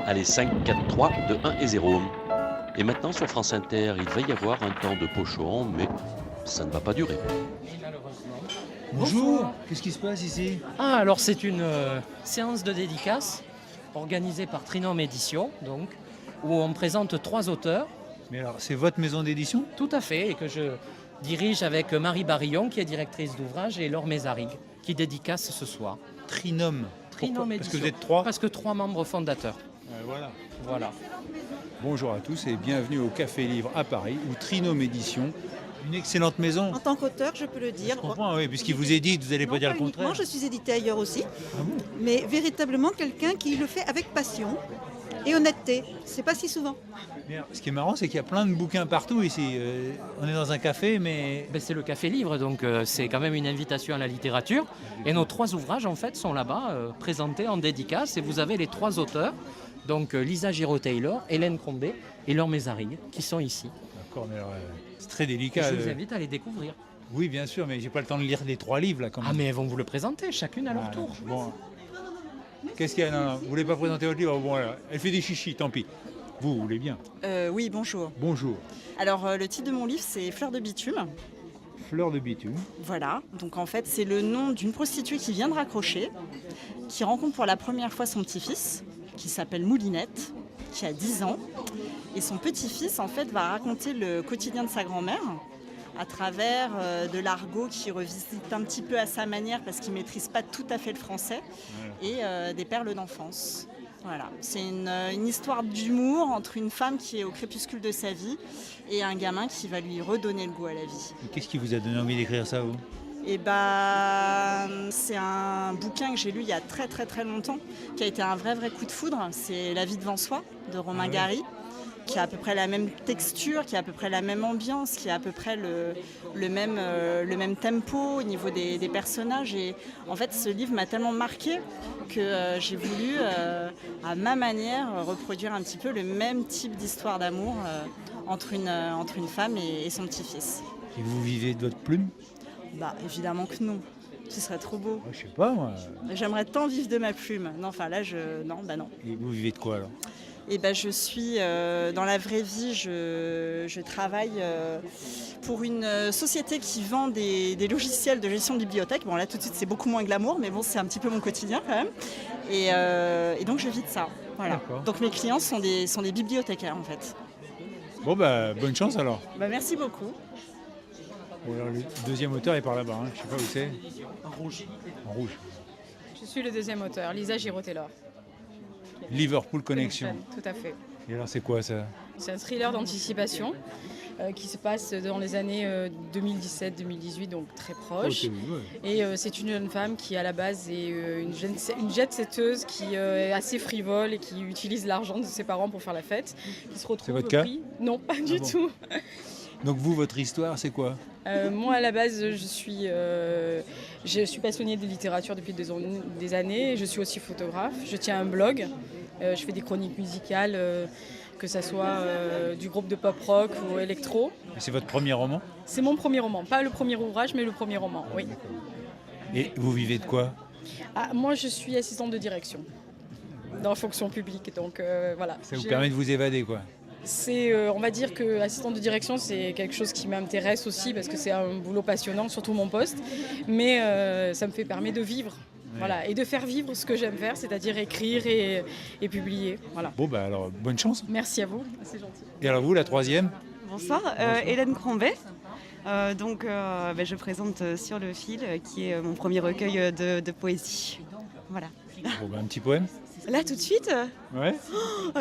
Allez, 5, 4, 3, 2, 1 et 0. Et maintenant, sur France Inter, il va y avoir un temps de pochon, mais ça ne va pas durer. Bonjour, qu'est-ce qui se passe ici? Alors c'est une séance de dédicace organisée par Trinôme Édition, donc, où on présente 3 auteurs, Mais alors, c'est votre maison d'édition? tout à fait, et que je dirige avec Marie Barillon, qui est directrice d'ouvrage, et Laure Mézarig, qui dédicace ce soir. Trinôme. Trinôme Pourquoi? Parce que Édition. vous êtes 3? Parce que 3 membres fondateurs. Voilà. Bonjour à tous et bienvenue au Café Livre à Paris, où Trinôme Édition, une excellente maison. En tant qu'auteur, je peux le dire. Je comprends, oui, puisqu'il vous édite, vous n'allez pas Non, dire pas le contraire. uniquement, je suis édité ailleurs aussi, Ah bon? mais véritablement quelqu'un qui le fait avec passion et honnêteté. C'est pas si souvent. Mais alors, ce qui est marrant, c'est qu'il y a plein de bouquins partout ici. On est dans un café, mais C'est le Café Livre, donc c'est quand même une invitation à la littérature. Et nos 3 ouvrages, en fait, sont là-bas, présentés en dédicace. Et vous avez les 3 auteurs, donc Lisa Giraud-Taylor, Hélène Crombé et Laure Mézarig, qui sont ici. d'accord, mais alors, c'est très Et délicat. je vous invite à les découvrir. Oui, bien sûr, mais j'ai pas le temps de lire les 3 livres là. Quand Ah, même. mais elles vont vous le présenter, chacune à leur Voilà. tour. Bon. Qu'est-ce qu'il y a? Non, vous voulez pas présenter votre livre? Bon, voilà. Elle fait des chichis, tant pis. Vous voulez bien. Oui, bonjour. Bonjour. Alors, le titre de mon livre, c'est Fleur de bitume. Fleur de bitume. Voilà. Donc, en fait, c'est le nom d'une prostituée qui vient de raccrocher, qui rencontre pour la première fois son petit-fils, qui s'appelle Moulinette, qui a 10 ans. Et son petit-fils, en fait, va raconter le quotidien de sa grand-mère à travers de l'argot qui revisite un petit peu à sa manière parce qu'il ne maîtrise pas tout à fait le français et des perles d'enfance. Voilà. C'est une histoire d'humour entre une femme qui est au crépuscule de sa vie et un gamin qui va lui redonner le goût à la vie. Et qu'est-ce qui vous a donné envie d'écrire ça, vous? Et c'est un bouquin que j'ai lu il y a très très très longtemps, qui a été un vrai coup de foudre. C'est La vie devant soi de Romain Gary, qui a à peu près la même texture, qui a à peu près la même ambiance, qui a à peu près le même tempo au niveau des personnages. Et en fait, ce livre m'a tellement marqué que j'ai voulu, à ma manière, reproduire un petit peu le même type d'histoire d'amour entre une femme et son petit-fils. Et vous vivez de votre plume? Bah, évidemment que non. Ce serait trop beau. Je sais pas, moi. J'aimerais tant vivre de ma plume. Non, enfin là, non. Et vous vivez de quoi, alors? Et ben, je suis dans la vraie vie, je travaille pour une société qui vend des logiciels de gestion de bibliothèque. Bon, là, tout de suite, c'est beaucoup moins glamour, mais bon, c'est un petit peu mon quotidien quand même. Et donc, je vis de ça. Voilà. D'accord. Donc, mes clients sont des bibliothécaires, en fait. Bon, bah, bonne chance, alors. Bah, merci beaucoup. Bon, alors, le deuxième auteur est par là-bas, hein. Je sais pas où c'est. En rouge. En rouge. Je suis le deuxième auteur, Lisa Giraud-Taylor. Liverpool Connection. Tout à fait. Et alors, c'est quoi, ça? C'est un thriller d'anticipation qui se passe dans les années 2017-2018, donc très proche. Ok, ouais. Et c'est une jeune femme qui, à la base, est une jet-setteuse qui est assez frivole et qui utilise l'argent de ses parents pour faire la fête. Qui se retrouve C'est votre cas pris. Non, pas du bon tout. Donc, vous, votre histoire, c'est quoi? Moi, à la base, je suis passionnée de littérature depuis des années. Je suis aussi photographe. Je tiens un blog. Je fais des chroniques musicales, que ce soit du groupe de pop rock ou électro. Et c'est votre premier roman? C'est mon premier roman. Pas le premier ouvrage, mais le premier roman, oui. Et vous vivez de quoi? Moi, je suis assistante de direction dans la fonction publique. Donc, voilà. Ça vous permet de vous évader, quoi? On va dire que assistante de direction, c'est quelque chose qui m'intéresse aussi parce que c'est un boulot passionnant, surtout mon poste. Mais ça me permet de vivre, voilà, et de faire vivre ce que j'aime faire, c'est-à-dire écrire et publier. Voilà. Bon, bah, alors, bonne chance. Merci à vous, c'est gentil. Et alors, vous, la troisième? Bonsoir, Hélène Crombé. Je présente Sur le fil, qui est mon premier recueil de poésie. Voilà. Bon, bah, un petit poème? Là, tout de suite, Ouais.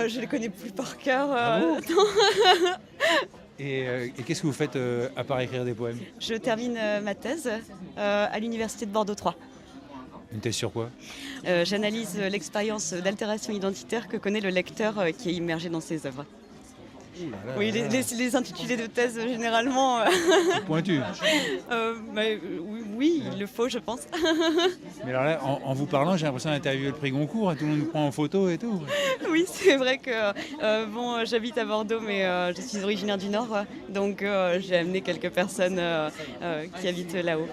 je les connais plus par cœur. Et qu'est-ce que vous faites à part écrire des poèmes? Je termine ma thèse à l'université de Bordeaux 3. Une thèse sur quoi? J'analyse l'expérience d'altération identitaire que connaît le lecteur qui est immergé dans ses œuvres. Oui, les intitulés de thèse, généralement... C'est pointu. Oui, il le faut, je pense. Mais alors là, en vous parlant, j'ai l'impression d'interviewer le prix Goncourt, hein, tout le monde nous prend en photo et tout. Oui, c'est vrai que j'habite à Bordeaux, mais je suis originaire du Nord, donc j'ai amené quelques personnes qui habitent là-haut.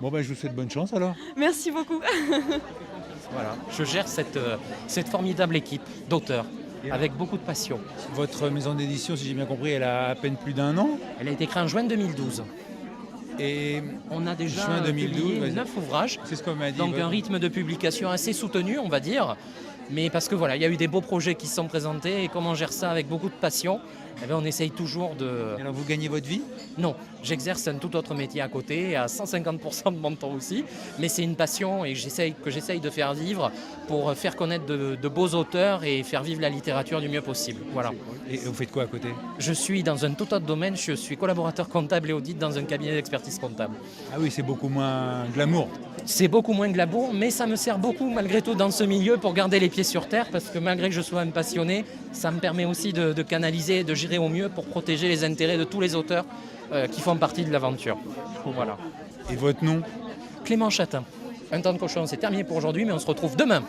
Bon, bah, je vous souhaite bonne chance alors. Merci beaucoup. Voilà, je gère cette formidable équipe d'auteurs avec beaucoup de passion. Votre maison d'édition, si j'ai bien compris, elle a à peine plus d'un an. Elle a été créée en juin 2012. Et On a déjà juin 2012, publié vas-y. 9 ouvrages, c'est ce qu'on m'a dit. donc un rythme de publication assez soutenu, on va dire. Mais parce que voilà, il y a eu des beaux projets qui se sont présentés et comme on gère ça avec beaucoup de passion, eh bien, on essaye toujours de... Et alors vous gagnez votre vie? Non, j'exerce un tout autre métier à côté, à 150% de mon temps aussi, mais c'est une passion et que j'essaye de faire vivre pour faire connaître de beaux auteurs et faire vivre la littérature du mieux possible. Voilà. Et vous faites quoi à côté? Je suis dans un tout autre domaine, je suis collaborateur comptable et audit dans un cabinet d'expertise comptable. Ah oui, c'est beaucoup moins glamour. C'est beaucoup moins glamour, mais ça me sert beaucoup malgré tout dans ce milieu pour garder les pieds sur terre, parce que malgré que je sois un passionné, ça me permet aussi de canaliser, de gérer au mieux pour protéger les intérêts de tous les auteurs qui font partie de l'aventure. Voilà. Et votre nom? Clément Chatin. Un temps de cochon, c'est terminé pour aujourd'hui, mais on se retrouve demain.